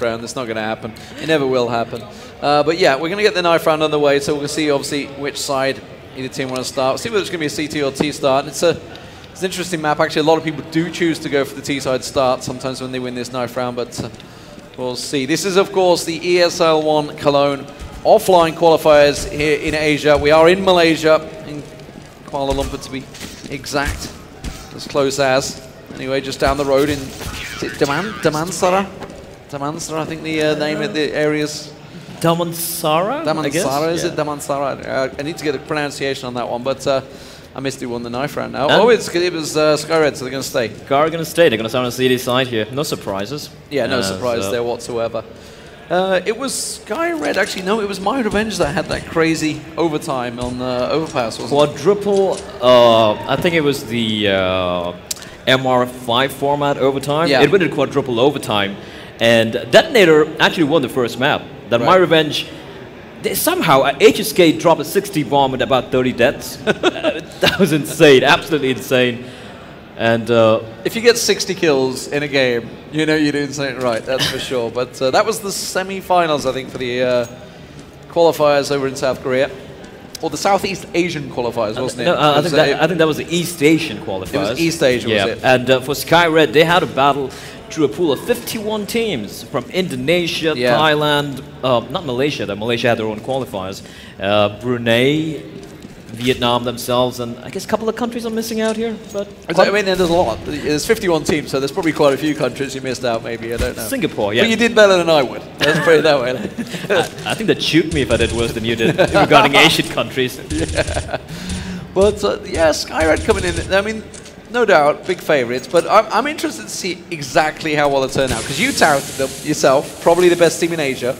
knife round. It's not going to happen. It never will happen. But yeah, we're going to get the knife round on the way, so we'll see obviously which side either team want to start. We'll see whether it's going to be a CT or T start. It's an interesting map. Actually, a lot of people do choose to go for the T side start sometimes when they win this knife round, but we'll see. This is, of course, the ESL One Cologne offline qualifiers here in Asia. We are in Malaysia, in Kuala Lumpur to be exact, as close as. Anyway, just down the road in Damansara? Damansara, I think the name of the area's. Damansara? Damansara, is it? Damansara. I need to get a pronunciation on that one, but I missed it won the knife round now. Oh, it was Skyred, so they're going to stay. Skyred are going to stay. They're going to start on the CD side here. No surprises. Yeah, no surprise there whatsoever. It was Skyred, actually, no, it was myRevenge that had that crazy overtime on Overpass, wasn't Quadruple, I think it was the MR5 format overtime. Yeah. It went to quadruple overtime, and Detonator actually won the first map. Then myRevenge, somehow HSK dropped a 60 bomb with about 30 deaths. That was insane, absolutely insane. And if you get 60 kills in a game, you know you're doing something right, that's for sure. But that was the semi-finals, I think, for the qualifiers over in South Korea. Or the Southeast Asian qualifiers, wasn't it? No, I think that was the East Asian qualifiers. It was East Asia, was it? And for Skyred, they had a battle through a pool of 51 teams from Indonesia, Thailand, not Malaysia, Malaysia had their own qualifiers, Brunei, Vietnam themselves, and I guess a couple of countries are missing out here. But I mean, there's a lot. There's 51 teams, so there's probably quite a few countries you missed out, maybe, I don't know. Singapore, yeah. But you did better than I would. Let's put it that way. I think they'd shoot me if I did worse than you did regarding Asian countries. Yeah. But, yeah, Skyred coming in, I mean, no doubt, big favourites, but I'm interested to see exactly how well it turned out, because you touted them yourself, probably the best team in Asia.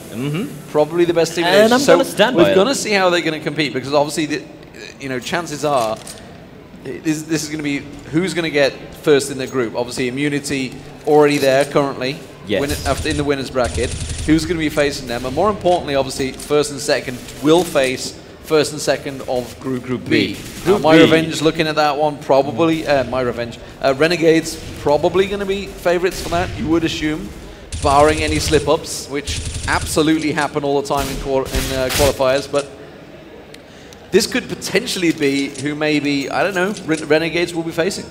Probably the best team in Asia. And I'm going to stand by it. We're going to see how they're going to compete, because obviously, chances are this is going to be who's going to get first in the group. Obviously, Immunity already there currently, in the winners bracket. Who's going to be facing them? And more importantly, obviously, first and second will face first and second of Group B. myRevenge looking at that one, probably, myRevenge. Renegades probably going to be favourites for that, you would assume, barring any slip-ups, which absolutely happen all the time in qualifiers, but this could potentially be who maybe, I don't know, Renegades will be facing.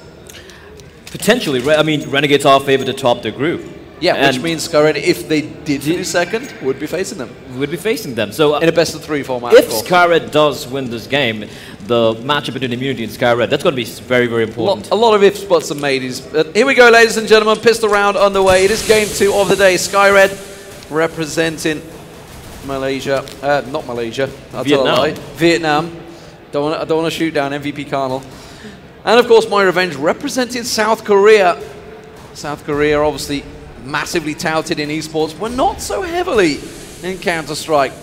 Potentially. I mean, Renegades are favored to top their group. Yeah, and which means Skyred, if they did finish second, would be facing them. Would be facing them. So in a best-of-3 format, if Skyred does win this game, the matchup between Immunity and Skyred, that's going to be very, very important. A lot of ifs, buts, and maybes. Here we go, ladies and gentlemen. Pistol round underway. It is game 2 of the day. Skyred representing Malaysia. Not Malaysia. Vietnam. Vietnam. I don't want to shoot down MVP Carnal. And of course, myRevenge representing South Korea. South Korea, obviously, massively touted in esports, but not so heavily in Counter-Strike.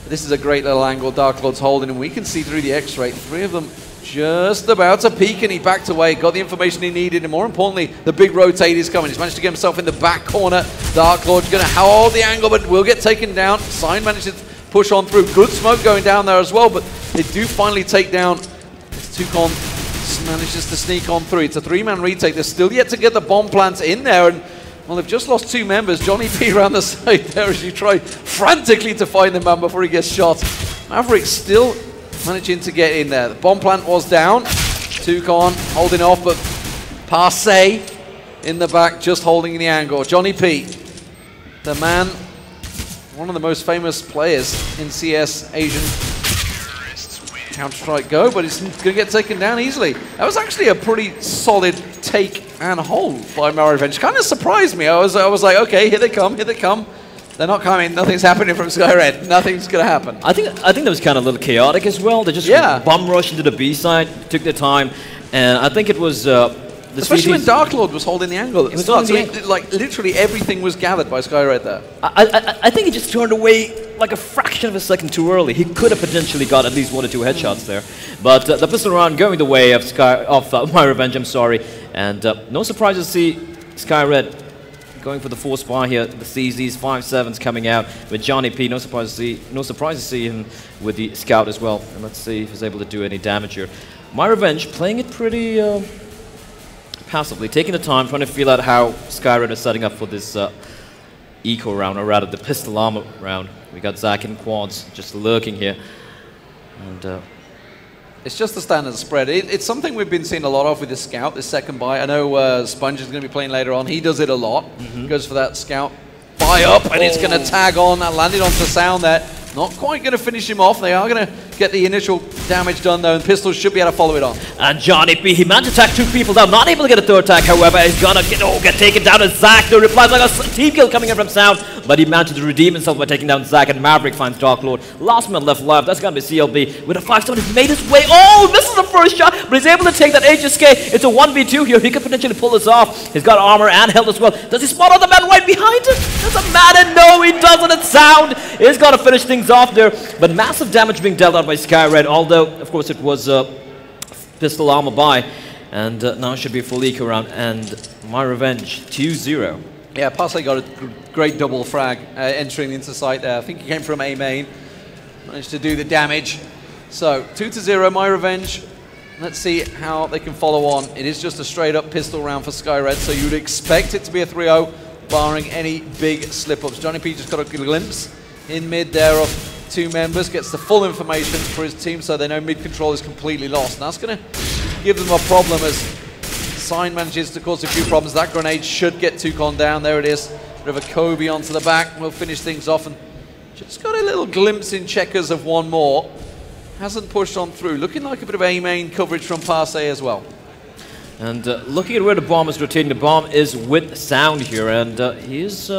This is a great little angle Dark Lord's holding, and we can see through the X-ray. 3 of them just about to peek, and he backed away, got the information he needed, and more importantly, the big rotate is coming. He's managed to get himself in the back corner. Dark Lord's going to hold the angle, but will get taken down. Sign manages to push on through. Good smoke going down there as well, but they do finally take down Tukon. Manages to sneak on through. It's a 3-man retake. They're still yet to get the bomb plants in there, and well, they've just lost 2 members. Johnny P around the side there as you try frantically to find the man before he gets shot. Maverick still managing to get in there. The bomb plant was down. Tukon holding off, but Passe in the back just holding the angle. Johnny P, the man, one of the most famous players in CS Asian Counter-Strike Go, but it's going to get taken down easily. That was actually a pretty solid take and hold by myRevenge. Kind of surprised me. I was like, okay, here they come, here they come. They're not coming. Nothing's happening from Skyred. Nothing's going to happen. I think that was kind of a little chaotic as well. They just bum rushed into the B side, took their time, and I think it was especially when Dark Lord was holding the angle at the start. So like literally everything was gathered by Skyred there. I think he just turned away like a fraction of a second too early. He could have potentially got at least 1 or 2 headshots there. But the pistol round going the way of myRevenge, I'm sorry. And no surprise to see Skyred going for the 4 spy here. The CZs, 5-7s coming out with Johnny P. No surprise to see him with the scout as well. And let's see if he's able to do any damage here. myRevenge playing it pretty passively, taking the time, trying to feel out how Skyred is setting up for this eco round, or rather the pistol armor round. We got Zach in quads just lurking here. And it's just the standard spread. It's something we've been seeing a lot of with the Scout, this second buy. I know Sponge is going to be playing later on. He does it a lot. Goes for that Scout buy up, and it's going to tag on. That landed onto Sound there. Not quite going to finish him off. They are going to get the initial damage done, though, and Pistol should be able to follow it on. And Johnny P, he managed to attack 2 people down, not able to get a third attack, however. He's going to get taken down, and Zach, the replies like a team kill coming in from Sound, but he managed to redeem himself by taking down Zach, and Maverick finds Dark Lord. Last man left alive, that's going to be CLB with a 5-star. He's made his way. Oh, this is the first shot, but he's able to take that HSK. It's a 1v2 here. He could potentially pull this off. He's got armor and health as well. Does he spot other man right behind him? Does it matter? No, he doesn't. And Sound is going to finish things off there. But massive damage being dealt out by Skyred, although, of course, it was pistol armor buy. And now it should be a full eco round. And myRevenge, 2-0. Yeah, Passe got a great double frag entering into sight there. I think he came from A main. Managed to do the damage. So, 2-0, myRevenge. Let's see how they can follow on. It is just a straight-up pistol round for Skyred, so you'd expect it to be a 3-0, barring any big slip-ups. Johnny P just got a glimpse in mid there of 2 members, gets the full information for his team, so they know mid control is completely lost. And that's going to give them a problem as Sign manages to cause a few problems. That grenade should get Toucan down. There it is. Bit of a Kobe onto the back. We'll finish things off, and just got a little glimpse in checkers of one more. Hasn't pushed on through. Looking like a bit of A-main coverage from Passe as well. And looking at where the bomb is rotating, the bomb is with Sound here, and he is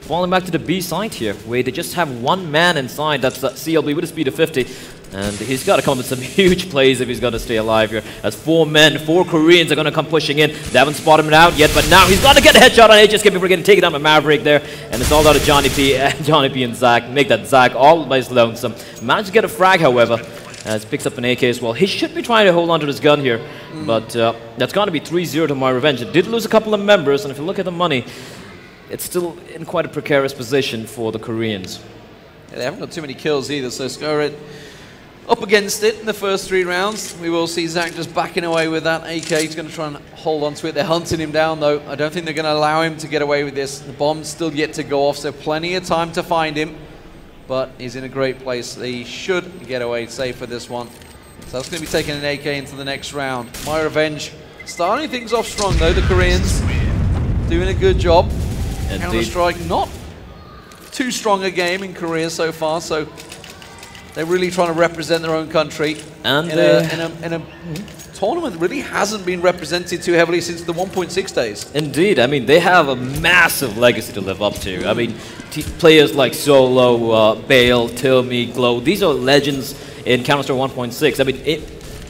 falling back to the B side here, where they just have 1 man inside. That's CLB with a speed of 50. And he's got to come with some huge plays if he's going to stay alive here. As 4 men, 4 Koreans are going to come pushing in. They haven't spotted him out yet, but now he's going to get a headshot on HSK before getting taken down by Maverick there. And it's all out of Johnny P and Zach. Make that Zach all by his lonesome. Managed to get a frag, however, as picks up an AK as well. He should be trying to hold on to his gun here, but that's going to be 3-0 to myRevenge. It did lose a couple of members, and if you look at the money, it's still in quite a precarious position for the Koreans. Yeah, they haven't got too many kills either, so Skyred up against it in the first 3 rounds. We will see Zach just backing away with that AK. He's going to try and hold on to it. They're hunting him down, though. I don't think they're going to allow him to get away with this. The bomb's still yet to go off, so plenty of time to find him. But he's in a great place. He should get away safe with this one. So that's going to be taking an AK into the next round. myRevenge starting things off strong, though. The Koreans doing a good job. Counter-Strike not too strong a game in Korea so far, so they're really trying to represent their own country. And in a tournament that really hasn't been represented too heavily since the 1.6 days. Indeed. I mean, they have a massive legacy to live up to. I mean, players like Solo, Bale, Tilmy, Glow, these are legends in Counter-Strike 1.6. I mean,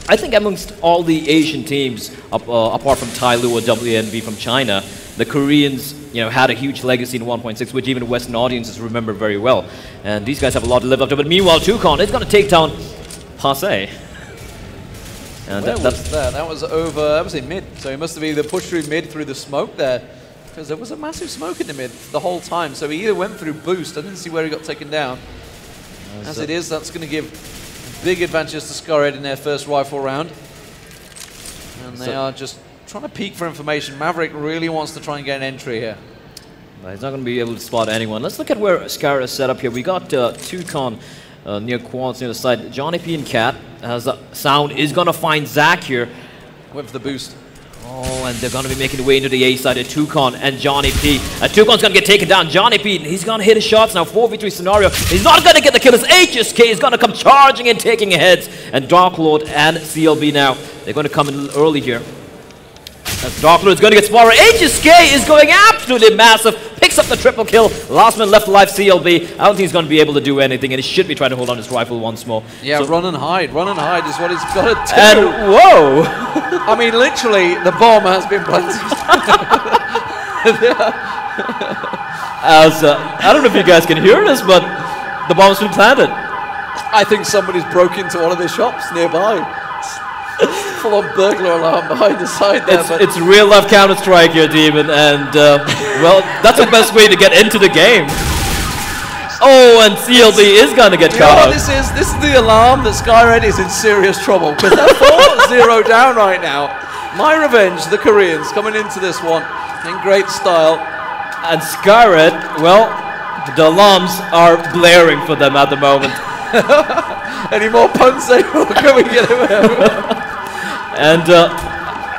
I think amongst all the Asian teams, apart from Tyloo or WNV from China, the Koreans, you know, had a huge legacy in 1.6, which even Western audiences remember very well. And these guys have a lot to live up to. But meanwhile, Toucan is going to take down Passe. And that was over, that was in mid. So he must have either pushed through mid through the smoke there, because there was a massive smoke in the mid the whole time. So he either went through boost, I didn't see where he got taken down. As it is, that's going to give big advantages to Skyred in their first rifle round. And they are just trying to peek for information. Maverick really wants to try and get an entry here. He's not going to be able to spot anyone. Let's look at where Skyred is set up here. We got Toucan near quads near the side. Johnny P and Cat as Sound is going to find Zach here. With the boost. Oh, and they're going to be making their way into the A side of Toucan and Johnny P. Toucan's going to get taken down. Johnny P, he's going to hit his shots now. 4v3 scenario. He's not going to get the kill. His HSK is going to come charging and taking heads. And Dark Lord and CLB now, they're going to come in a little early here. As Dark Lord is going to get smaller. HSK is going absolutely massive. Picks up the triple kill. Last man left alive, CLB. I don't think he's going to be able to do anything, and he should be trying to hold on his rifle once more. Yeah, so run and hide. Run and hide is what he's got to do. And whoa! I mean, literally, the bomb has been planted. I don't know if you guys can hear this, but the bomb's been planted. I think somebody's broke into one of the shops nearby. Full-on burglar alarm behind the side there. It's real-life Counter-Strike here, Demon, and, well, that's the best way to get into the game. Oh, and CLB is going to get caught. This is the alarm that Skyred is in serious trouble, because they're 4-0 down right now. myRevenge, the Koreans, coming into this one in great style. And Skyred, well, the alarms are blaring for them at the moment. Any more puns? Can we get him? And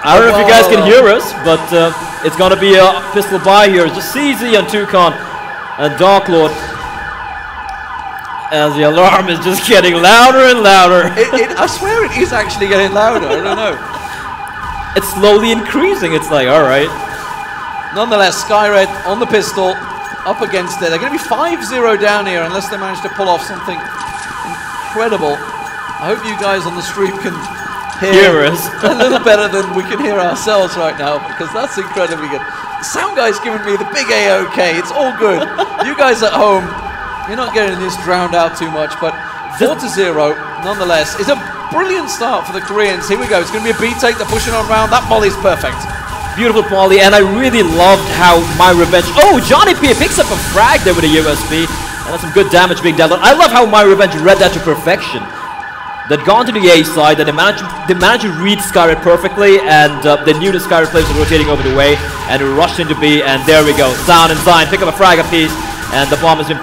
I don't know if you guys can hear us, but it's going to be a pistol buy here. Just CZ and Toucan and Dark Lord. As the alarm is just getting louder and louder. I swear it is actually getting louder. I don't know. It's slowly increasing. It's like, all right. Nonetheless, Skyred on the pistol, up against it. They're going to be 5-0 down here unless they manage to pull off something incredible. I hope you guys on the stream can hear us a little better than we can hear ourselves right now, because that's incredibly good. The sound guy's giving me the big A-OK. It's all good. You guys at home, you're not getting this drowned out too much, but 4-0 nonetheless. It's a brilliant start for the Koreans. Here we go. It's going to be a B-take. They're pushing on round. That molly's perfect. Beautiful volley, and I really loved how myRevenge... Oh, Johnny P picks up a frag there with a USB, and that's some good damage being dealt. I love how myRevenge read that to perfection. They'd gone to the A side, and they managed to read Skyred perfectly, and they knew the Skyred players were rotating over the way, and we rushed into B, and there we go. Sound and Sign pick up a frag apiece, and the bomb has been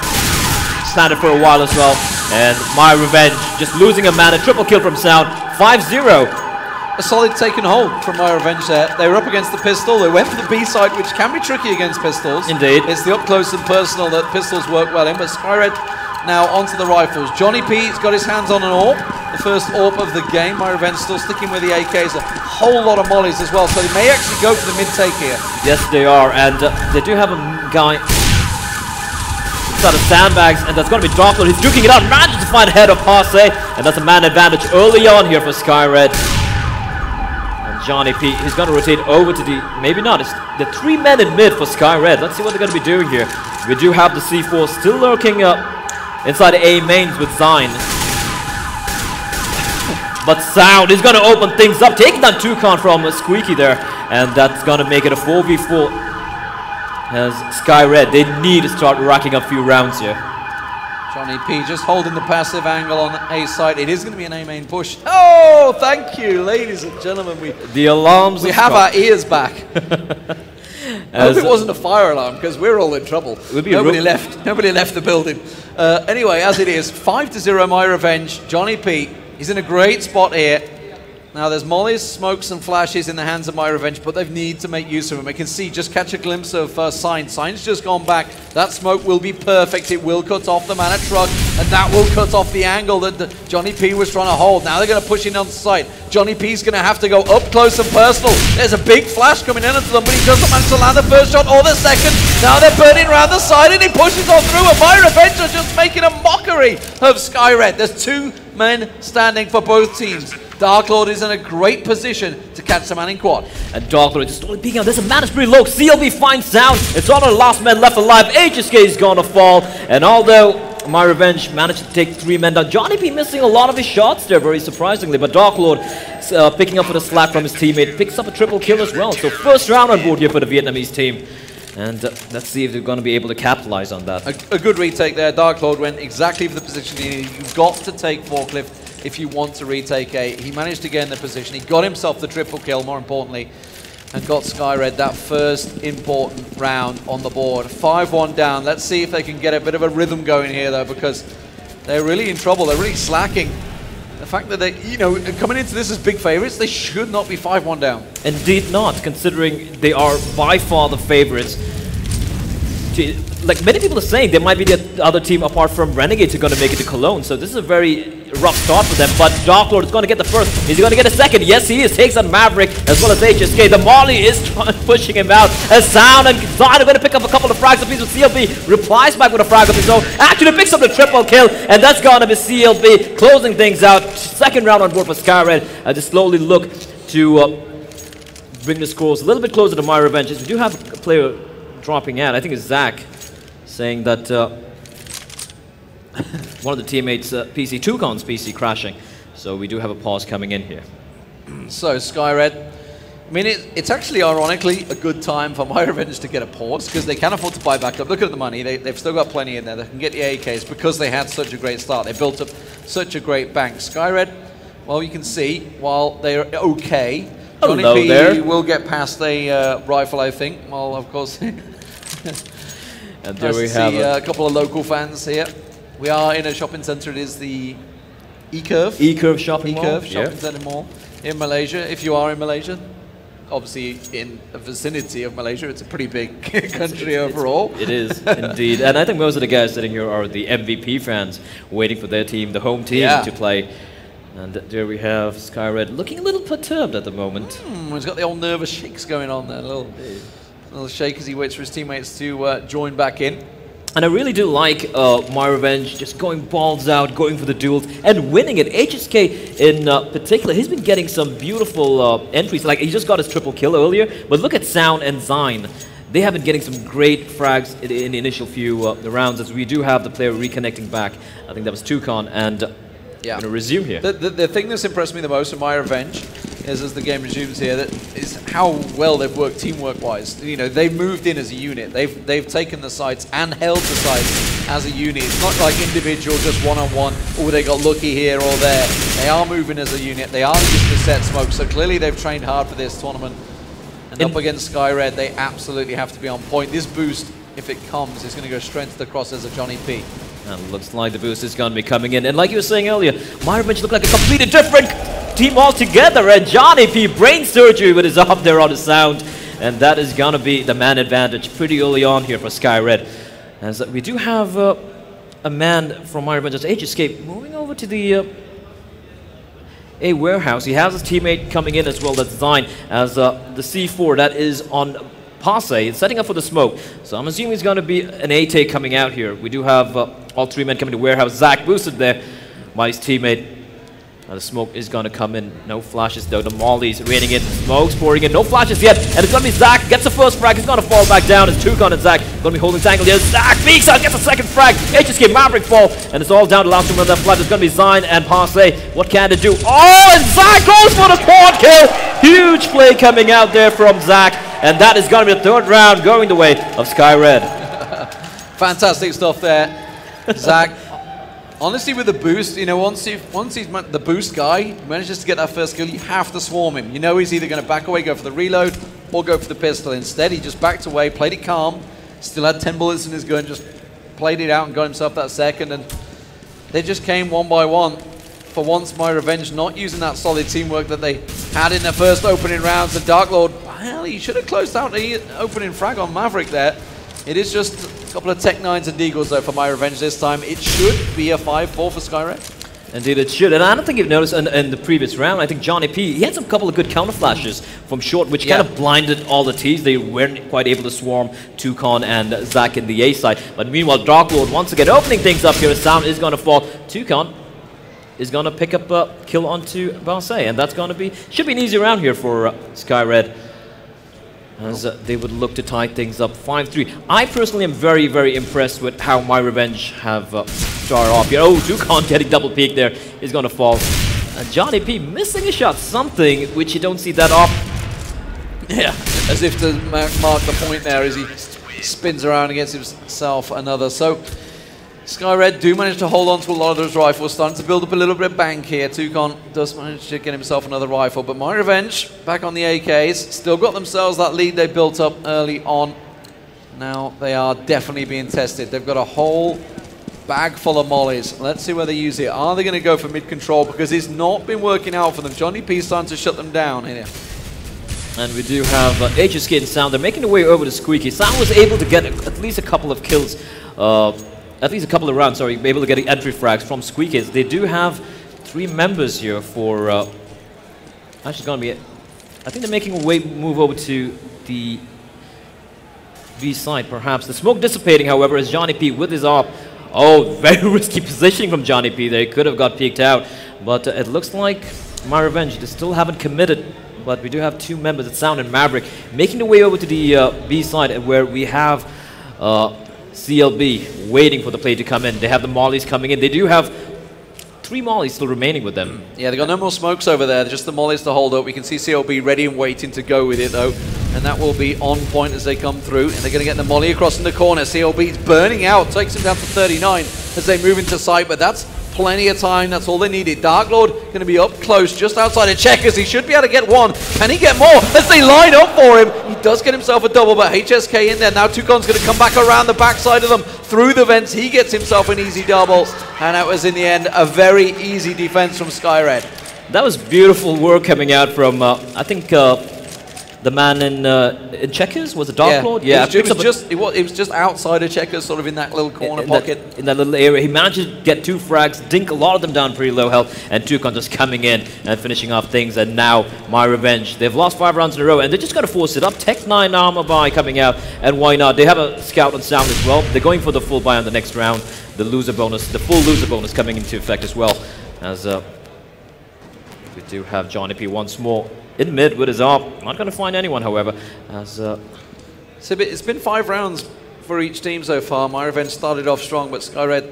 standard for a while as well. And myRevenge just losing a man, a triple kill from Sound, 5-0. A solid taken hold from myRevenge there. They were up against the pistol. They went for the B side, which can be tricky against pistols. Indeed. It's the up close and personal that pistols work well in, but Skyred now onto the rifles. Johnny P's got his hands on an AWP, the first AWP of the game. myRevenge still sticking with the AKs, a whole lot of mollies as well, so they may actually go for the mid-take here. Yes, they are, and they do have a guy inside of sandbags, and that's going to be Dark Lord. He's duking it out, manages to find a head of Passe, and that's a man advantage early on here for Skyred. And Johnny P, he's going to rotate over to the, maybe not, it's the 3 men in mid for Skyred. Let's see what they're going to be doing here. We do have the C4 still lurking up inside A mains with Zine. But Sound is going to open things up, taking down Toucan from Squeaky there, and that's going to make it a 4v4. As Skyred, they need to start racking up a few rounds here. Johnny P just holding the passive angle on the A side. It is going to be an A main push. Oh, thank you, ladies and gentlemen. The alarms. We have our ears back. I hope it wasn't a fire alarm, because we're all in trouble. Nobody left the building. Anyway, as it is, 5-0 myRevenge. Johnny P, he's in a great spot here. Now there's mollies, smokes and flashes in the hands of myRevenge, but they need to make use of them. I can see, just catch a glimpse of Sign. Sign's just gone back. That smoke will be perfect. It will cut off the man at truck, and that will cut off the angle that Johnny P was trying to hold. Now they're going to push in on the side. Johnny P's going to have to go up close and personal. There's a big flash coming in into them, but he doesn't manage to land the first shot or the second. Now they're burning around the side, and he pushes on through, and myRevenge are just making a mockery of Skyred. There's 2 men standing for both teams. Dark Lord is in a great position to catch the man in quad. And Dark Lord just only peeking out. There's a man that's pretty low. CLB finds Sound. It's all the last man left alive. HSK is going to fall. And although myRevenge managed to take 3 men down, Johnny P missing a lot of his shots there, very surprisingly. But Dark Lord picking up for the slack from his teammate. Picks up a triple kill as well. So first round on board here for the Vietnamese team. And let's see if they're going to be able to capitalize on that. A good retake there. Dark Lord went exactly for the position he needed. You've got to take Forklift if you want to retake A. He managed to get in the position. He got himself the triple kill, more importantly, and got Skyred that first important round on the board. 5-1 down. Let's see if they can get a bit of a rhythm going here, though, because they're really in trouble. They're really slacking. The fact that they, coming into this as big favorites, they should not be 5-1 down. Indeed not, considering they are by far the favorites. Like many people are saying, they might be the other team apart from Renegades who are going to make it to Cologne. So this is a very rough start for them. But Dark Lord is going to get the first. Is he going to get a second? Yes, he is. Takes on Maverick as well as HSK. The Molly is pushing him out. As Sound and Zine are going to pick up a couple of frags apiece with CLB. Replies back with a frag of his own. Actually picks up the triple kill. And that's going to be CLB closing things out. Second round on board for Skyred. They slowly look to bring the scores a little bit closer to myRevenge. We do have a player dropping out. I think it's Zach, saying that one of the teammates' PC, Toucan's PC, crashing. So we do have a pause coming in here. So Skyred, I mean, it's actually ironically a good time for myRevenge to get a pause, because they can afford to buy back up. Look at the money. They've still got plenty in there. They can get the AKs because they had such a great start. They built up such a great bank. Skyred, well, you can see, while they're okay, Johnny P will get past a rifle, I think. Well, of course, And there nice we to have see a couple of local fans here. We are in a shopping centre. It is the E-Curve shopping mall. shopping centre mall in Malaysia. If you are in Malaysia, obviously in the vicinity of Malaysia, it's a pretty big country overall. It is indeed. And I think most of the guys sitting here are the MVP fans waiting for their team, the home team, to play. And there we have Skyred looking a little perturbed at the moment. He's got the old nervous shakes going on there. A little shake as he waits for his teammates to join back in. And I really do like myRevenge just going balls out, going for the duels, and winning it. HSK in particular, he's been getting some beautiful entries. Like, he just got his triple kill earlier, but look at Sound and Zine. They have been getting some great frags in the initial few rounds, as we do have the player reconnecting back. I think that was Toucan, and going to resume here. The thing that's impressed me the most in myRevenge is, as the game resumes here, is how well they've worked teamwork-wise. You know, they've moved in as a unit. They've taken the sites and held the sites as a unit. It's not like individual, just one-on-one, or they got lucky here or there. They are moving as a unit. They are used to set smoke. So clearly they've trained hard for this tournament. And up against Skyred, they absolutely have to be on point. This boost, if it comes, is going to go straight to the crosshairs of Johnny P. And looks like the boost is going to be coming in. And like you were saying earlier, myRevenge looked like a completely different team altogether. And Johnny P, brain surgery with his up there on the Sound. And that is going to be the man advantage pretty early on here for Skyred. As we do have a man from myRevenge as HSK moving over to the A warehouse. He has his teammate coming in as well, that's Zine, as the C4 that is on Passe. It's setting up for the smoke. So I'm assuming it's going to be an A-take coming out here. We do have all three men coming to warehouse. Zach boosted there by his teammate. The smoke is going to come in. No flashes though. The Molly's raining in. Smoke's pouring in. No flashes yet. And it's going to be Zach. Gets the first frag. He's going to fall back down. It's Toucan and Zach going to be holding tangle here. Zach peeks out. Gets the second frag. HSK Maverick fall. And it's all down to the last one of that flag. It's going to be Zine and Passe. What can they do? Oh, and Zach goes for the quad kill. Huge play coming out there from Zach. And that is going to be the third round going the way of Skyred. Fantastic stuff there, Zach. Honestly, with the boost, you know, once he's the boost guy manages to get that first kill, you have to swarm him. You know he's either going to back away, go for the reload, or go for the pistol. Instead, he just backed away, played it calm, still had 10 bullets in his gun, just played it out and got himself that second. And they just came one by one. For once, myRevenge not using that solid teamwork that they had in their first opening rounds. The Dark Lord, well, he should have closed out the opening frag on Maverick there. It is just a couple of Tech 9s and Deagles though for myRevenge this time. It should be a 5-4 for Skyred. Indeed it should, and I don't think you've noticed in the previous round, I think Johnny P, he had some couple of good counter flashes from short, which kind of blinded all the Ts. They weren't quite able to swarm Toucan and Zach in the A side. But meanwhile, Dark Lord once again opening things up here. Sound is going to fall. Toucan is going to pick up a kill onto Passe, and that's going to be, should be an easy round here for Skyred, as they would look to tie things up 5-3. I personally am very, very impressed with how myRevenge have started off here. Oh, Toucan getting double peek there is going to fall. And Johnny P missing a shot, something which you don't see that often. Yeah, as if to mark the point there as he spins around against himself another. So Skyred do manage to hold on to a lot of those rifles, starting to build up a little bit of bank here. Toucan does manage to get himself another rifle, but myRevenge back on the AKs, still got themselves that lead they built up early on. Now they are definitely being tested. They've got a whole bag full of mollies. Let's see where they use it. Are they going to go for mid-control? Because it's not been working out for them. Johnny P's starting to shut them down here. And we do have HSK and Sound. They're making their way over to Squeaky. Sound was able to get at least a couple of kills, at least a couple of rounds, sorry, able to get entry frags from Squeakies. They do have 3 members here for, actually going to be, I think they're making a way move over to the B side, perhaps. The smoke dissipating, however, as Johnny P with his AWP. Oh, very risky positioning from Johnny P. They could have got peeked out, but it looks like myRevenge, they still haven't committed, but we do have 2 members, it's Sound and Maverick, making their way over to the B side, where we have CLB waiting for the play to come in. They have the mollies coming in. They do have 3 mollies still remaining with them. Yeah, they got no more smokes over there, just the mollies to hold up. We can see CLB ready and waiting to go with it though, and that will be on point as they come through, and they're going to get the molly across in the corner. CLB's burning out, takes him down to 39 as they move into sight, but that's plenty of time. That's all they needed. Dark Lord going to be up close, just outside of Checkers. He should be able to get one. Can he get more? As they line up for him, he does get himself a double, but HSK in there. Now Toucan's going to come back around the backside of them through the vents. He gets himself an easy double, and that was in the end a very easy defense from Skyred. That was beautiful work coming out from, I think, the man in Checkers was a Dark Lord. Yeah, it was just outside of Checkers, sort of in that little corner pocket. In that little area. He managed to get 2 frags, dink a lot of them down pretty low health, and Toucan just coming in and finishing off things. And now, myRevenge. They've lost 5 rounds in a row, and they're just going to force it up. Tech 9 armor buy coming out, and why not? They have a scout on sound as well. They're going for the full buy on the next round. The loser bonus, the full loser bonus coming into effect as well. As we do have Johnny P once more in mid with his ARP. Not going to find anyone, however. As it's been 5 rounds for each team so far. myRevenge started off strong, but Skyred,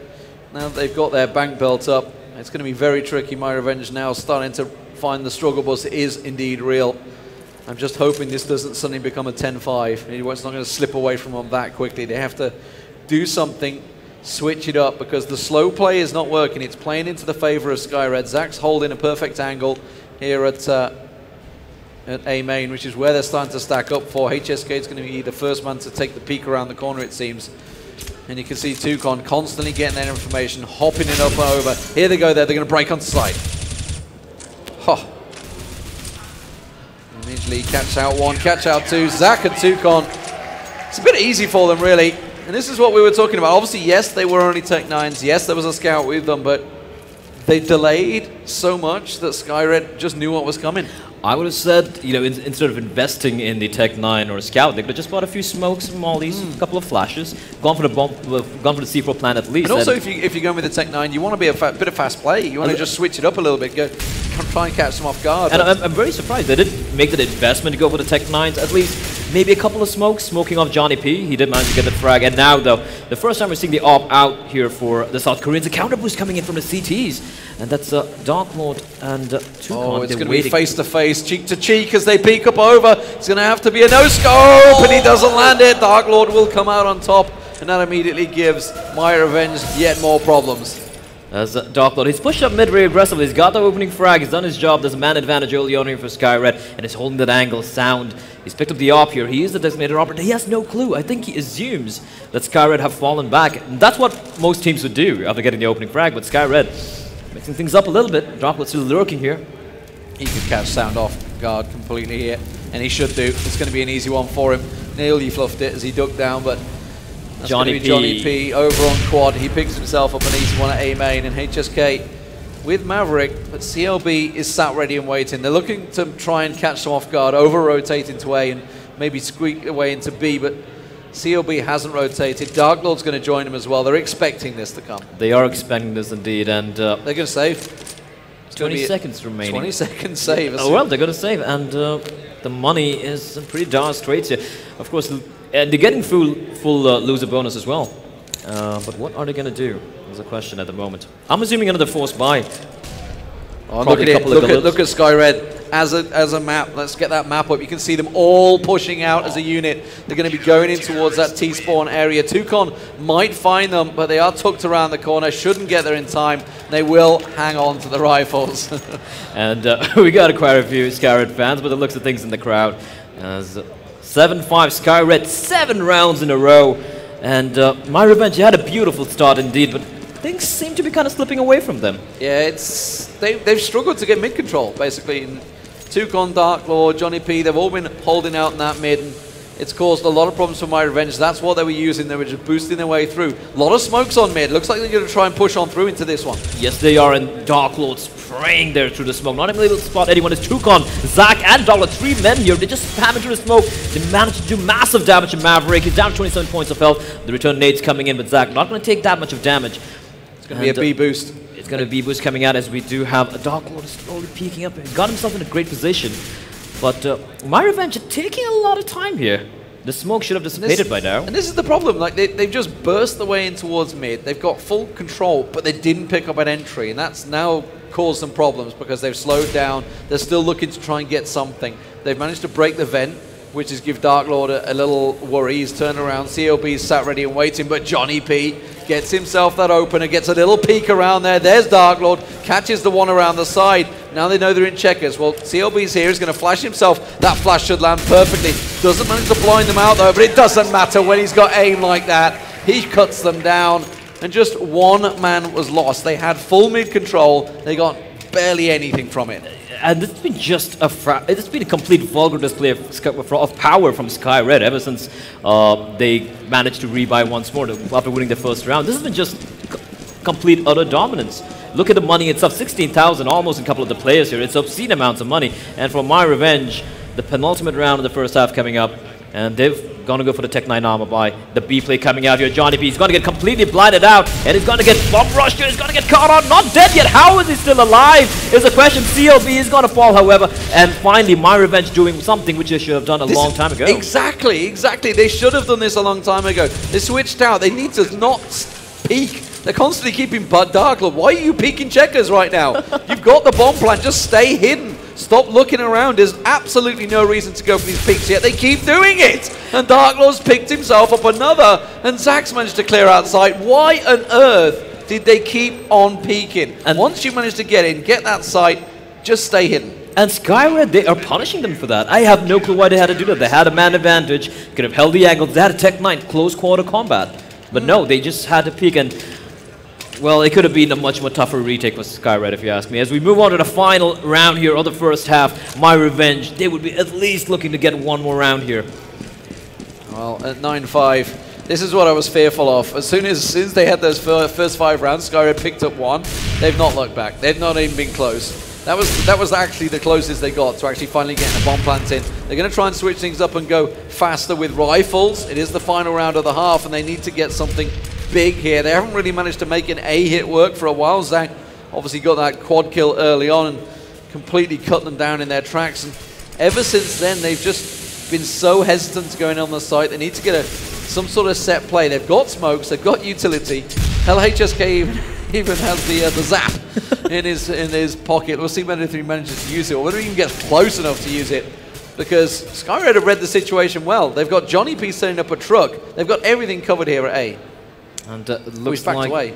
now that they've got their bank built up, it's going to be very tricky. myRevenge now starting to find the struggle bus is indeed real. I'm just hoping this doesn't suddenly become a 10-5. It's not going to slip away from them that quickly. They have to do something, switch it up, because the slow play is not working. It's playing into the favor of Skyred. Zach's holding a perfect angle here at A main, which is where they're starting to stack up for. HSK is going to be the first man to take the peek around the corner, it seems. And you can see Toucan constantly getting that information, hopping it up and over. Here they go there, they're going to break onto side. Huh. Immediately catch out 1, catch out 2. Zach and Toucan. It's a bit easy for them, really. And this is what we were talking about. Obviously, yes, they were only Tech 9s. Yes, there was a scout with them, but they delayed so much that Skyred just knew what was coming. I would have said, instead of investing in the Tech 9 or a Scout, they could have just bought a few smokes, some mollies, a couple of flashes, gone for the C4 plan at least. And also, if you're going with the Tech 9, you want to be a bit of fast play. You want to just switch it up a little bit, try and catch them off guard. And I'm very surprised they didn't make that investment to go for the Tech 9s. At least maybe a couple of smokes, smoking off Johnny P. He did manage to get the frag. And now, though, the first time we're seeing the AWP out here for the South Koreans, a counter boost coming in from the CTs. And that's Dark Lord and Toucan. Oh, it's going to be face-to-face, cheek-to-cheek as they peek up over. It's going to have to be a no-scope, and he doesn't land it. Dark Lord will come out on top, and that immediately gives myRevenge yet more problems. As Dark Lord, he's pushed up mid very aggressively. He's got the opening frag. He's done his job. There's a man advantage early on here for Skyred, and he's holding that angle sound. He's picked up the AWP here. He is the designated operator. He has no clue. I think he assumes that Skyred have fallen back. And that's what most teams would do after getting the opening frag, but Skyred mixing things up a little bit. Dark Lord still lurking here. He could catch sound off guard completely here, and he should do. It's going to be an easy one for him. Nearly fluffed it as he ducked down, but that's Johnny P over on quad. He picks himself up an easy one at A main, and HSK with Maverick, but CLB is sat ready and waiting. They're looking to try and catch them off guard, over-rotate into A and maybe squeak away into B, but CLB hasn't rotated. Dark Lord's going to join them as well. They're expecting this to come. They are expecting this indeed, and they're going to save. 20 seconds remaining. 20 seconds save. Oh, well, they're going to save, and the money is pretty dire straits here. Of course, and they're getting full loser bonus as well. But what are they going to do? Is a question at the moment. I'm assuming another forced buy. Oh, look at it. Look at Skyred as a map. Let's get that map up. You can see them all pushing out as a unit. They're going to be going in towards that T-spawn area. Toucan might find them, but they are tucked around the corner. Shouldn't get there in time. They will hang on to the rifles. And we got quite a few Skyred fans, but it looks at things in the crowd. As 7-5 Skyred, 7 rounds in a row. And myRevenge had a beautiful start indeed, but things seem to be kind of slipping away from them. Yeah, they've struggled to get mid control, basically. Toucan, Dark Lord, Johnny P, they've all been holding out in that mid, and it's caused a lot of problems for myRevenge. That's what they were using. They were just boosting their way through. A lot of smokes on mid. Looks like they're going to try and push on through into this one. Yes, they are, and Dark Lord spraying there through the smoke. Not even able to spot anyone. It's Toucan, Zach, and Dark Lord. 3 men here. They just spam into the smoke. They managed to do massive damage to Maverick. He's down 27 points of health. The return nades coming in, but Zach not going to take that much of damage. It's going to be a B boost. It's going to be a B boost coming out as we do have a Dark Lord slowly peeking up. He got himself in a great position. But myRevenge are taking a lot of time here. The smoke should have dissipated by now. And this is the problem. Like they've just burst their way in towards mid. They've got full control, but they didn't pick up an entry. And that's now caused some problems because they've slowed down. They're still looking to try and get something. They've managed to break the vent, which is give Dark Lord a little worry. He's turned around. CLB's sat ready and waiting, but Johnny P gets himself that opener, gets a little peek around there. There's Dark Lord, catches the one around the side. Now they know they're in checkers. Well, CLB's here. He's going to flash himself. That flash should land perfectly. Doesn't manage to blind them out, though, but it doesn't matter when he's got aim like that. He cuts them down, and just one man was lost. They had full mid control. They got barely anything from it. And it's been just it's been a complete vulgar display of power from Skyred ever since they managed to rebuy once more after winning the first round. This has been just complete utter dominance. Look at the money itself, 16,000 almost in a couple of the players here. It's obscene amounts of money. And for myRevenge, the penultimate round of the first half coming up, and they've going to go for the Tech 9 armor buy. The B play coming out here. Johnny P is going to get completely blinded out, and he's going to get bomb rushed here. He's going to get caught on. Not dead yet. How is he still alive? Is a question. CLB is going to fall, however. And finally, myRevenge doing something which they should have done a long time ago. Exactly. They should have done this a long time ago. They switched out. They need to not peek. They're constantly keeping Dark Lord. Why are you peeking checkers right now? You've got the bomb plant. Just stay hidden. Stop looking around. There's absolutely no reason to go for these peeks yet. They keep doing it. And Dark Lord's picked himself up another. And Zach's managed to clear outside. Why on earth did they keep on peeking? And once you manage to get in, get that sight, just stay hidden. And Skyred, they are punishing them for that. I have no clue why they had to do that. They had a man advantage, could have held the angle. They had a Tech 9 close quarter combat. But no, they just had to peek. And well, it could have been a much more tougher retake for Skyred, if you ask me. As we move on to the final round here of the first half, myRevenge, they would be at least looking to get one more round here. Well, at 9-5, this is what I was fearful of. As soon as they had those first 5 rounds, Skyred picked up one. They've not looked back. They've not even been close. That was actually the closest they got to actually finally getting a bomb plant in. They're going to try and switch things up and go faster with rifles. It is the final round of the half, and they need to get something big here. They haven't really managed to make an A hit work for a while. Zach obviously got that quad kill early on and completely cut them down in their tracks. And ever since then, they've just been so hesitant to go in on the site. They need to get some sort of set play. They've got smokes, they've got utility. Hell, HSK even has the zap in his pocket. We'll see whether he manages to use it or whether he even gets close enough to use it. Because Skyred have read the situation well. They've got Johnny P setting up a truck. They've got everything covered here at A. And looks like away.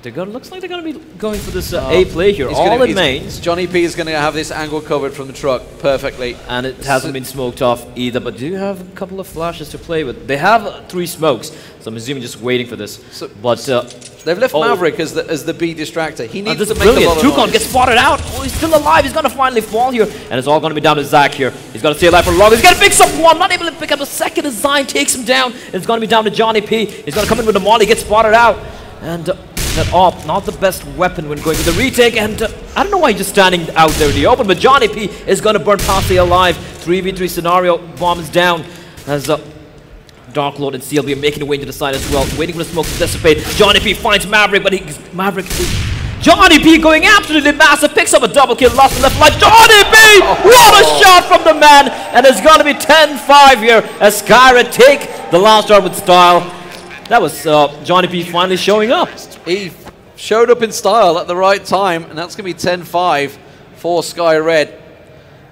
Looks like they're going to be going for this A play here. All in mains. Johnny P is going to have this angle covered from the truck perfectly. And it hasn't been smoked off either, but do have a couple of flashes to play with. They have 3 smokes, so I'm assuming just waiting for this. So, but they've left Maverick as the B distractor. He needs to make brilliant. a lot of Toucan gets spotted out. Oh, he's still alive. He's going to finally fall here. And it's all going to be down to Zach here. He's going to stay alive for long. He's going to pick up one. Not able to pick up a second. Design takes him down. And it's going to be down to Johnny P. He's going to come in with a molly, get spotted out. And that AWP, not the best weapon when going with the retake. And I don't know why he's just standing out there in the open, but Johnny P is going to burn past the alive. 3v3 scenario. Bomb is down. As Dark Lord and CLB are making their way into the side as well, waiting for the smoke to dissipate. Johnny P finds Maverick, but Johnny P going absolutely massive, picks up a double kill, lost the left line. Johnny P! What a shot from the man! And it's going to be 10-5 here as Skyred take the last round with style. That was Johnny P finally showing up. He showed up in style at the right time, and that's going to be 10-5 for Skyred.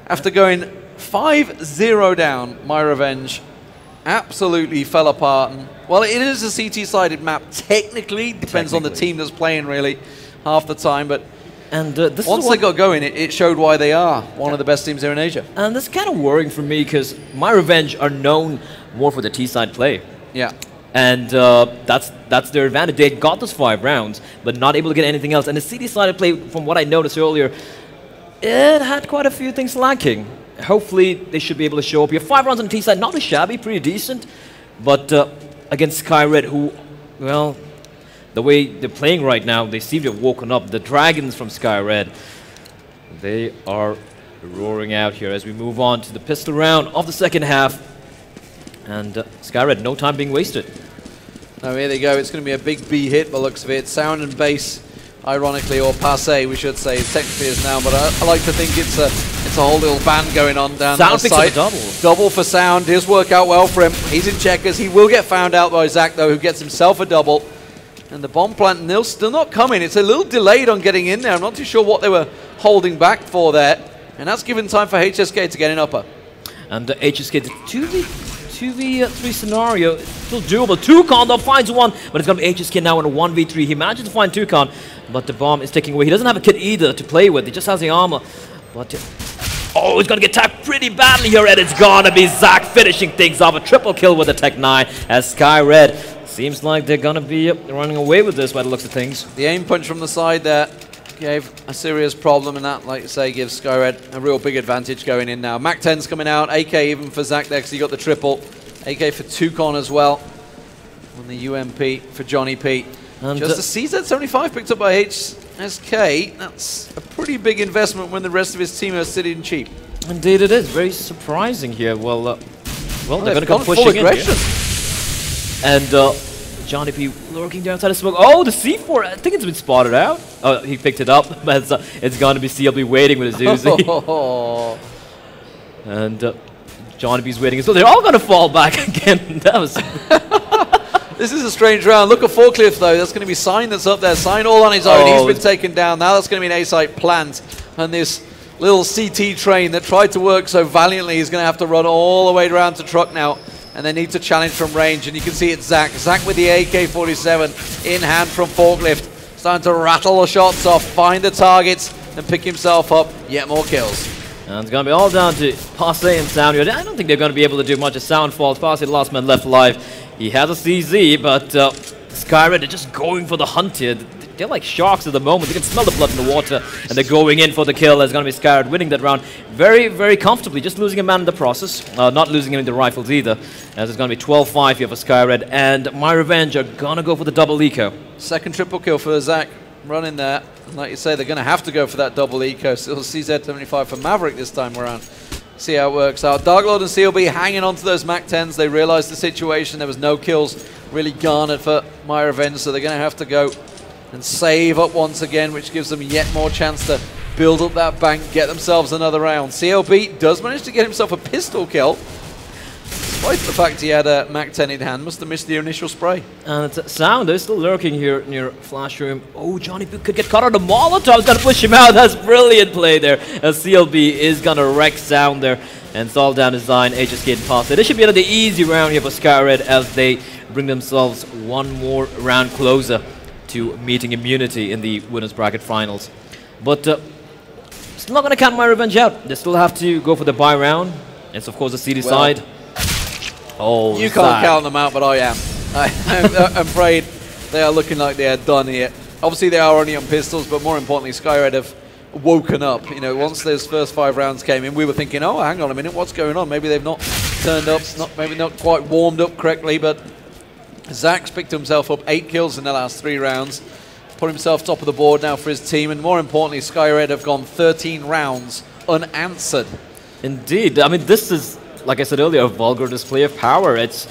After going 5-0 down, myRevenge absolutely fell apart. And, well, it is a CT-sided map. Technically, depends on the team that's playing, really, half the time. But once they got going, it showed why they are one of the best teams here in Asia. And that's kind of worrying for me because myRevenge are known more for the T-side play. Yeah. And that's their advantage. They got those 5 rounds, but not able to get anything else. And the CT-sided play, from what I noticed earlier, it had quite a few things lacking. Hopefully, they should be able to show up here. 5 rounds on the T-side, not too shabby, pretty decent. But against Skyred, who, well, the way they're playing right now, they seem to have woken up. The Dragons from Skyred, they are roaring out here as we move on to the pistol round of the second half. And Skyred, no time being wasted. Now here they go. It's going to be a big B hit by the looks of it. Sound and bass, ironically, or passe, we should say. Technically is now, but I like to think it's a whole little band going on down Sound the side. Double. Double for Sound. Does work out well for him. He's in checkers. He will get found out by Zach, though, who gets himself a double. And the bomb plant, they'll still not coming. It's a little delayed on getting in there. I'm not too sure what they were holding back for there. And that's given time for HSK to get in upper. And HSK, 2v3 scenario. It's still doable. Toucan though finds one, but it's going to be HSK now in a 1v3. He manages to find Toucan, but the bomb is taking away. He doesn't have a kit either to play with. He just has the armor. But oh, he's going to get tagged pretty badly here, and it's going to be Zach finishing things off. A triple kill with a Tech 9 as Skyred. Seems like they're going to be running away with this by the looks of things. The aim punch from the side there gave a serious problem, and that, like you say, gives Skyred a real big advantage going in now. Mac 10's coming out, AK even for Zach there because he got the triple. AK for Toucan as well on the UMP for Johnny P. And just the CZ75 picked up by HSK. That's a pretty big investment when the rest of his team are sitting cheap. Indeed it is. Very surprising here. Well, they're going to come pushing in here. And Johnny P lurking down outside the smoke. Oh, the C4, I think it's been spotted out. Oh, he picked it up, but it's going to be CLB waiting with his Uzi. And Johnny P's waiting as well. They're all going to fall back again. That was... This is a strange round. Look at Forklift, though. That's going to be Sign that's up there. Sign all on his own. He's been taken down. Now that's going to be an A-site plant. And this little CT train that tried to work so valiantly is going to have to run all the way around to truck now. And they need to challenge from range, and you can see it's Zach. Zach with the AK-47 in hand from Forklift. Starting to rattle the shots off, find the targets, and pick himself up yet more kills. And it's going to be all down to Passe and Sound. I don't think they're going to be able to do much as Sound falls. Passe, the last man left alive. He has a CZ, but Skyred are just going for the hunt here. They're like sharks at the moment. You can smell the blood in the water, and they're going in for the kill. There's going to be Skyred winning that round very, very comfortably, just losing a man in the process. Not losing him in the rifles either, as it's going to be 12-5 here for Skyred. And myRevenge are going to go for the double eco. Second triple kill for Zach running there. And like you say, they're going to have to go for that double eco. Still CZ75 for Maverick this time around. See how it works out. Darklord and CLB hanging on to those Mac 10s. They realized the situation. There was no kills really garnered for myRevenge, so they're going to have to go and save up once again, which gives them yet more chance to build up that bank, get themselves another round. CLB does manage to get himself a pistol kill, despite the fact he had a Mac 10 in hand. Must have missed the initial spray. And it's Sound is still lurking here near Flash Room. Oh, Johnny P could get caught on the Molotov's going to push him out. That's brilliant play there, as CLB is going to wreck Sound there. And it's all down to Zine, HSK and Passe. This should be another easy round here for Skyred as they bring themselves one more round closer to meeting immunity in the winners bracket finals. But still not going to count myRevenge out. They still have to go for the bye round. It's of course the CD side. Oh, you can't count them out, but I am. I'm afraid they are looking like they are done here. Obviously they are only on pistols, but more importantly Skyred have woken up. You know, once those first 5 rounds came in, we were thinking, oh, hang on a minute, what's going on? Maybe they've not turned up, maybe not quite warmed up correctly, but Zach's picked himself up 8 kills in the last 3 rounds, put himself top of the board now for his team, and more importantly, Skyred have gone 13 rounds unanswered. Indeed. I mean, this is, like I said earlier, a vulgar display of power. It's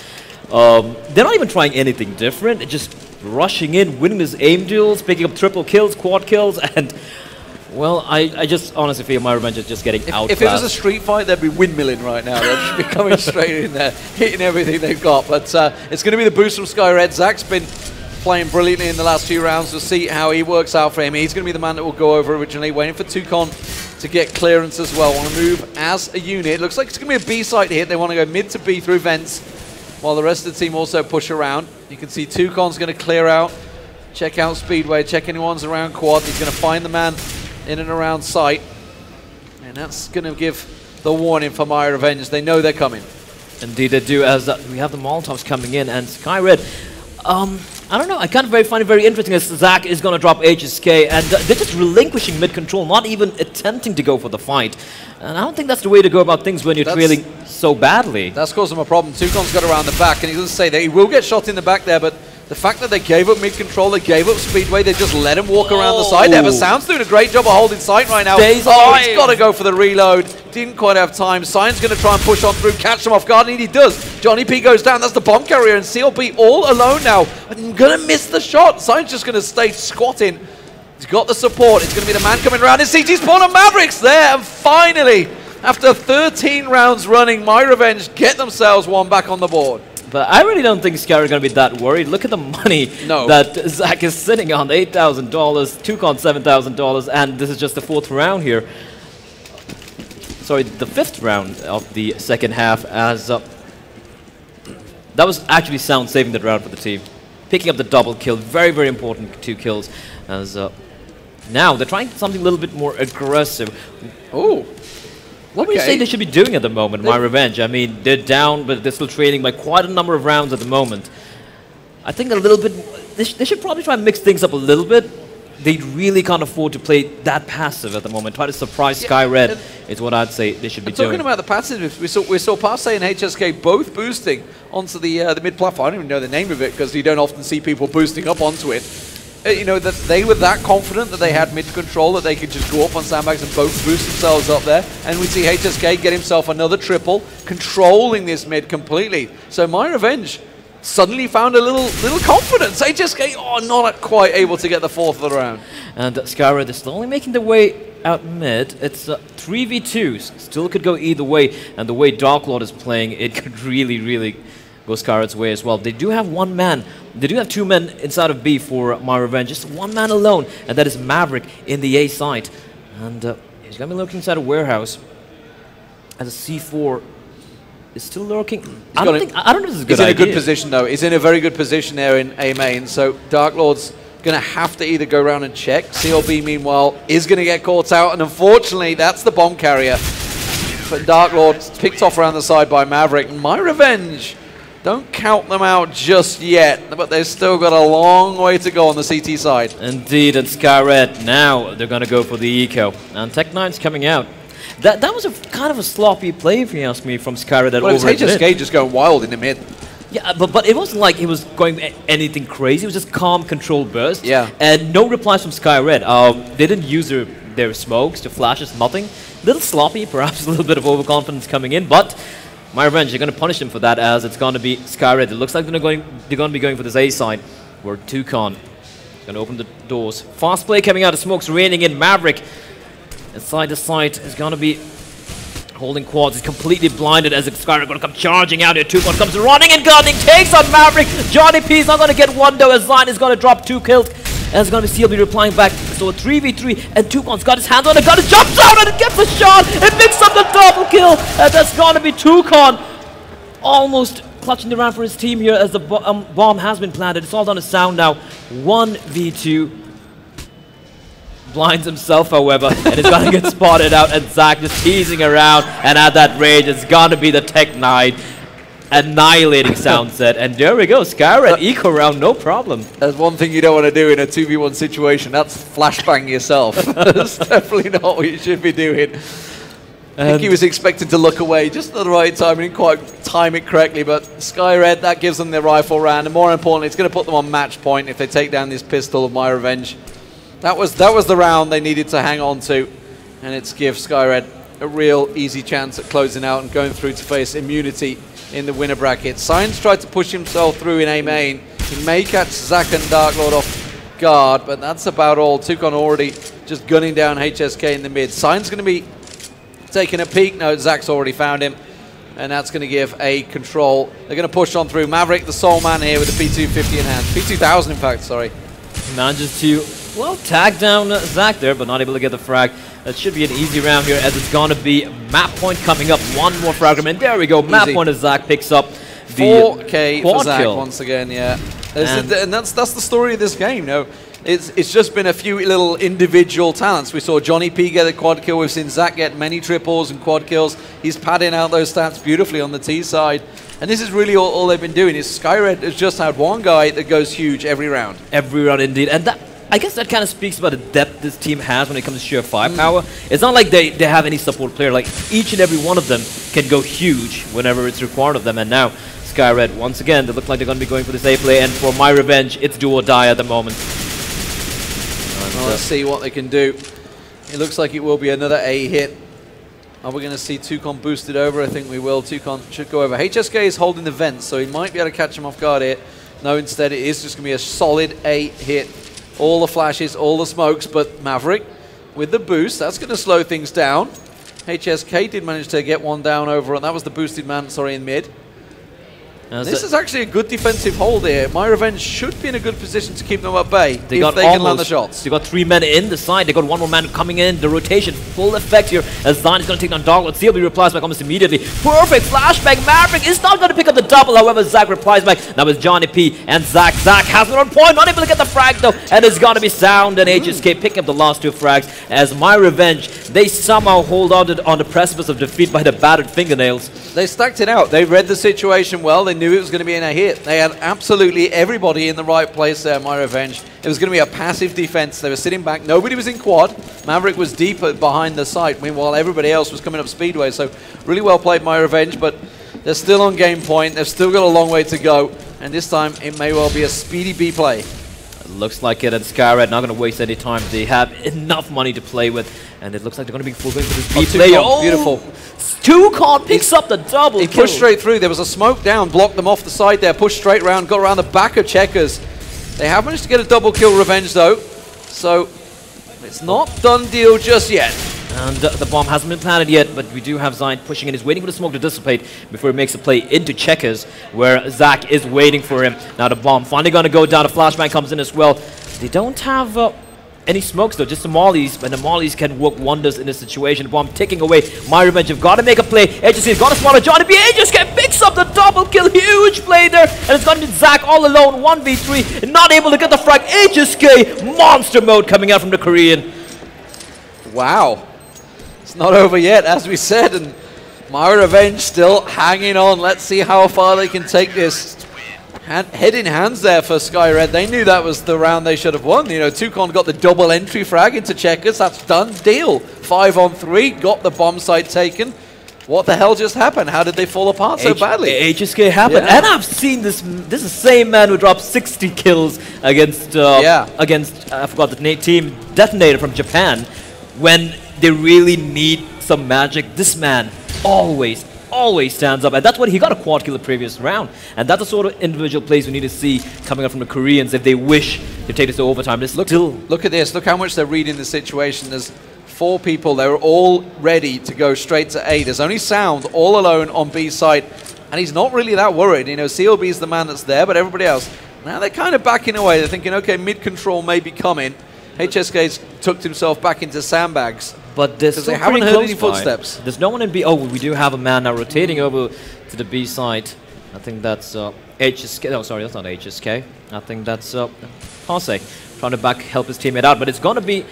they're not even trying anything different. It's just rushing in, winning these aim duels, picking up triple kills, quad kills, and well, I just honestly feel myRevenge is just getting outclassed. If it was a street fight, they'd be windmilling right now. They'd just be coming straight in there, hitting everything they've got. But it's going to be the boost from Skyred. Zach's been playing brilliantly in the last few rounds. We'll see how he works out for him. He's going to be the man that will go over originally, waiting for Toucan to get clearance as well. Want to move as a unit. Looks like it's going to be a B site hit. They want to go mid to B through vents, while the rest of the team also push around. You can see Toucan's going to clear out, check out Speedway, check anyone's around quad. He's going to find the man in and around site, and that's going to give the warning for myRevenge. They know they're coming. Indeed they do, as we have the Molotovs coming in, and Skyred, I don't know, I kind of find it very interesting as Zach is going to drop HSK, and they're just relinquishing mid-control, not even attempting to go for the fight. And I don't think that's the way to go about things when you're trailing so badly. That's caused them a problem. Toucan's got around the back, and he doesn't say that he will get shot in the back there, but the fact that they gave up mid-control, they gave up Speedway, they just let him walk around the side there. But Sound's doing a great job of holding sight right now. He's got to go for the reload. Didn't quite have time. Sign's going to try and push on through, catch him off guard, and he does. Johnny P goes down. That's the bomb carrier, and CLB all alone now. I'm going to miss the shot. Sign's just going to stay squatting. He's got the support. It's going to be the man coming around. His CT spawn on Mavericks there, and finally, after 13 rounds running, myRevenge get themselves one back on the board. But I really don't think Skyred are going to be that worried. Look at the money that Zach is sitting on, $8,000, Toucan $7,000, and this is just the 4th round here. Sorry, the 5th round of the second half, as That was actually sound saving that round for the team. Picking up the double kill, very, very important 2 kills. As now they're trying something a little bit more aggressive. Oh. What would you say they should be doing at the moment, myRevenge? I mean, they're down, but they're still trailing by quite a number of rounds at the moment. I think a little bit, they should probably try and mix things up a little bit. They really can't afford to play that passive at the moment. Try to surprise Skyred is what I'd say they should be doing. Talking about the passive, we saw Passe and HSK both boosting onto the mid platform. I don't even know the name of it because you don't often see people boosting up onto it. You know, that they were that confident that they had mid control, that they could just go up on sandbags and both boost themselves up there. And we see HSK get himself another triple, controlling this mid completely. So myRevenge suddenly found a little confidence. HSK are not quite able to get the 4th of the round. And Skyred is slowly making their way out mid. It's 3v2s. Still could go either way. And the way Dark Lord is playing, it could really, really go Skyred's way as well. They do have 1 man. They do have 2 men inside of B for myRevenge. Just 1 man alone, and that is Maverick in the A site. And he's going to be lurking inside a warehouse. As a C4 is still lurking. I don't know if this is a good idea. He's in a good position, though. He's in a very good position there in A main. So Dark Lord's going to have to either go around and check. CLB, meanwhile, is going to get caught out. And unfortunately, that's the bomb carrier. But Dark Lord's picked off around the side by Maverick. And myRevenge, don't count them out just yet, but they've still got a long way to go on the CT side. Indeed, and Skyred, now they're going to go for the eco. And Tech9's coming out. That was a kind of a sloppy play, if you ask me, from Skyred. Well, it was HSK just going wild in the mid. Yeah, but it wasn't like he was going anything crazy. It was just calm, controlled burst. Yeah. And no replies from Skyred. They didn't use their smokes, their flashes, nothing. A little sloppy, perhaps a little bit of overconfidence coming in, but myRevenge, you're going to punish them for that, as it's going to be Skyred. It looks like they're going to be going for this A side, where Toucan is going to open the doors. Fast play coming out of smokes, raining in. Maverick, side to side, is going to be holding quads. He's completely blinded as Skyred going to come charging out here. Toucan comes running and gunning, takes on Maverick. Johnny P's not going to get one though, as Zion is going to drop 2 kills. And it's going to be CLB replying back. So a 3v3, and Toucan's got his hands on the gun, jumps out and it gets a shot. It picks up the double kill. And that's going to be Toucan almost clutching the round for his team here as the bomb has been planted. It's all down to sound now. 1v2. Blinds himself, however, and is going to get spotted out. And Zach just teasing around. And at that range, it's going to be the Tech9. Annihilating Soundset, and there we go, Skyred eco round, no problem. There's one thing you don't want to do in a 2v1 situation, that's flashbang yourself. That's definitely not what you should be doing. I think he was expected to look away just at the right time. He didn't quite time it correctly, but Skyred, that gives them their rifle round, and more importantly, it's going to put them on match point if they take down this pistol of myRevenge. That was the round they needed to hang on to, and it's give Skyred a real easy chance at closing out and going through to face immunity in the winner bracket. Science tried to push himself through in A main. He may catch Zach and Dark Lord off guard, but that's about all. Toucan already just gunning down HSK in the mid. Science going to be taking a peek. No, Zach's already found him, and that's going to give A control. They're going to push on through. Maverick, the sole man here with the P250 in hand. P2000, in fact, sorry. Manages to, well, tag down Zach there, but not able to get the frag. That should be an easy round here, as it's going to be map point coming up. One more fragment. There we go. Map point as Zach picks up the 4K for Zach kill. once again, yeah. And that's the story of this game, you know. It's just been a few little individual talents. We saw Johnny P get a quad kill. We've seen Zach get many triples and quad kills. He's padding out those stats beautifully on the T side. And this is really all they've been doing. Is Skyred has just had one guy that goes huge every round. Every round, indeed. And that, I guess that kind of speaks about the depth this team has when it comes to sheer firepower. It's not like they have any support player. Like, each and every one of them can go huge whenever it's required of them. And now, Skyred, once again, they look like they're going to be going for this A play. And for myRevenge, it's do or die at the moment. Well, let's see what they can do. It looks like it will be another A hit. Are we going to see Toucan boosted over? I think we will. Toucan should go over. HSK is holding the vents, so he might be able to catch him off guard here. No, instead it is just going to be a solid A hit. All the flashes, all the smokes, but Maverick with the boost, that's going to slow things down. HSK did manage to get one down over, and that was the boosted man, sorry, in mid. This is actually a good defensive hold here. myRevenge should be in a good position to keep them at bay if they can land the shots. They got 3 men in the side. They got 1 more man coming in. The rotation, full effect here as Zine is going to take down Dogwood. CLB replies back almost immediately. Perfect flashback. Maverick is not going to pick up the double. However, Zach replies back. Now it's Johnny P and Zach. Zach has it on point. Not able to get the frag though. And it's going to be Sound and HSK picking up the last 2 frags as myRevenge, they somehow hold on the precipice of defeat by the battered fingernails. They stacked it out. They read the situation well. They knew it was going to be in a hit. They had absolutely everybody in the right place there, myRevenge. It was going to be a passive defense. They were sitting back. Nobody was in quad. Maverick was deeper behind the site, meanwhile everybody else was coming up speedway. So really well played, myRevenge, but they're still on game point. They've still got a long way to go. And this time it may well be a speedy B play. It looks like it, and Skyred not going to waste any time. They have enough money to play with, and it looks like they're going to be full going for this B play. Oh, beautiful. 2Con picks up the double. He pushed straight through. There was a smoke down, blocked them off the side there, pushed straight around, got around the back of Checkers. They have managed to get a double kill Revenge though, so it's not done deal just yet. And the bomb hasn't been planted yet, but we do have Zine pushing in. He's waiting for the smoke to dissipate before he makes a play into Checkers, where Zach is waiting for him. Now the bomb finally going to go down. The flashbang comes in as well. They don't have any smokes though, just the mollies, and the mollies can work wonders in this situation. The bomb ticking away. myRevenge have got to make a play. HSK has got to swallow Johnny B. HSK picks up the double kill. Huge play there, and it's going to be Zach all alone, 1v3, not able to get the frag. HSK monster mode coming out from the Korean. Wow. It's not over yet, as we said, and myRevenge still hanging on. Let's see how far they can take this. Head in hands there for Skyred. They knew that was the round they should have won. You know, 2Con got the double entry frag into Checkers. That's done deal. 5 on 3, got the bomb site taken. What the hell just happened? How did they fall apart so badly? HSK happened, and I've seen this. This is the same man who dropped 60 kills against I forgot the team Detonator from Japan. When they really need some magic, this man always stands up, and that's what he got a quad kill the previous round, and that's the sort of individual plays we need to see coming up from the Koreans if they wish to take this to overtime. Look at this. Look how much they're reading the situation. There's 4 people. They're all ready to go straight to A. There's only Sound all alone on B side, and he's not really that worried. You know, CLB is the man that's there, but everybody else, now they're kind of backing away. They're thinking, okay, mid-control may be coming. HSK's tucked himself back into sandbags. But there's they haven't heard any footsteps. There's no one in B. Oh, we do have a man now rotating over to the B side. I think that's HSK. No, sorry, that's not HSK. I think that's Hase trying to help his teammate out. But it's going to be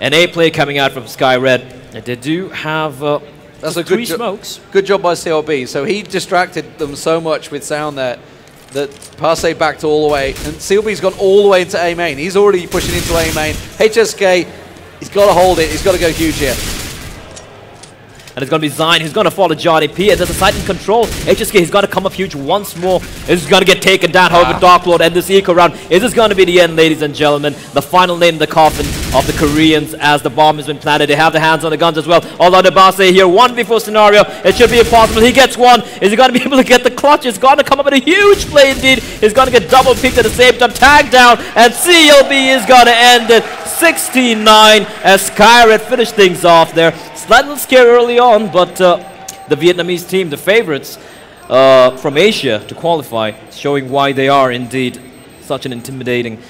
an A play coming out from Skyred. They do have that's a 3 smokes. Good job by CLB. So he distracted them so much with Sound there that Passe backed all the way. And CLB's gone all the way into A main. He's already pushing into A main. HSK, he's got to hold it. He's got to go huge here. And it's going to be Zine who's going to follow Johnny P. And there's a side in control. HSK, he's got to come up huge once more. This is going to get taken down. However, Dark Lord and this eco round. Is this going to be the end, ladies and gentlemen? The final nail in the coffin of the Koreans as the bomb has been planted. They have their hands on the guns as well. Although the boss here, 1v4 scenario. It should be impossible. He gets one. Is he going to be able to get the clutch? It's going to come up with a huge play indeed. He's going to get double peaked at the same time. Tag down. And CLB is going to end it. 16-9 as Skyred finished things off there. Slightly scared early on, but the Vietnamese team, the favorites from Asia to qualify, showing why they are indeed such an intimidating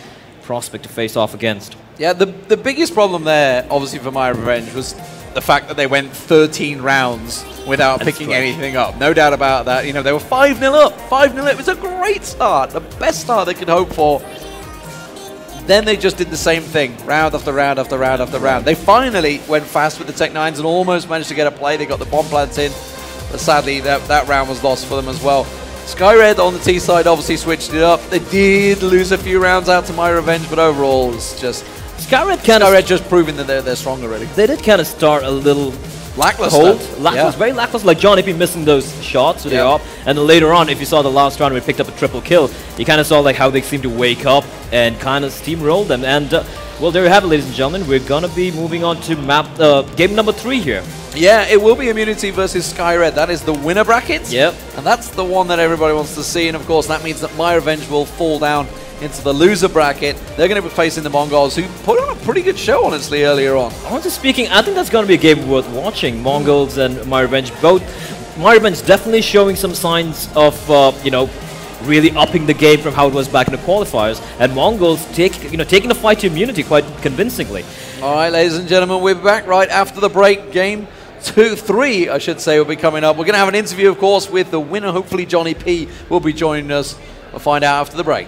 prospect to face off against. Yeah, the biggest problem there, obviously for myRevenge, was the fact that they went 13 rounds without picking anything up. No doubt about that. You know, they were 5-0 up. 5-0 up. It was a great start. The best start they could hope for. Then they just did the same thing, round after round after round after round. They finally went fast with the Tech 9s and almost managed to get a play. They got the bomb plants in, but sadly that round was lost for them as well. Skyred on the T side obviously switched it up. They did lose a few rounds out to myRevenge, but overall it's just Skyred just proving that they're strong already. They did kind of start a little lackluster. Very lackluster, like Johnny P missing those shots with the op. And then later on, if you saw the last round where we picked up a triple kill, you kind of saw like how they seemed to wake up and kind of steamroll them. And well, there you have it, ladies and gentlemen. We're going to be moving on to game number 3 here. Yeah, it will be Immunity versus Skyred. That is the winner bracket. Yep. And that's the one that everybody wants to see. And of course, that means that myRevenge will fall down into the loser bracket. They're going to be facing the Mongols, who put on a pretty good show, honestly, earlier on. Honestly speaking, I think that's going to be a game worth watching. Mongols and myRevenge, both. myRevenge definitely showing some signs of, you know, really upping the game from how it was back in the qualifiers, and Mongols taking the fight to immunity quite convincingly. All right, ladies and gentlemen, we're back right after the break. Game 2-3, I should say, will be coming up. We're going to have an interview, of course, with the winner. Hopefully Johnny P will be joining us. We'll find out after the break.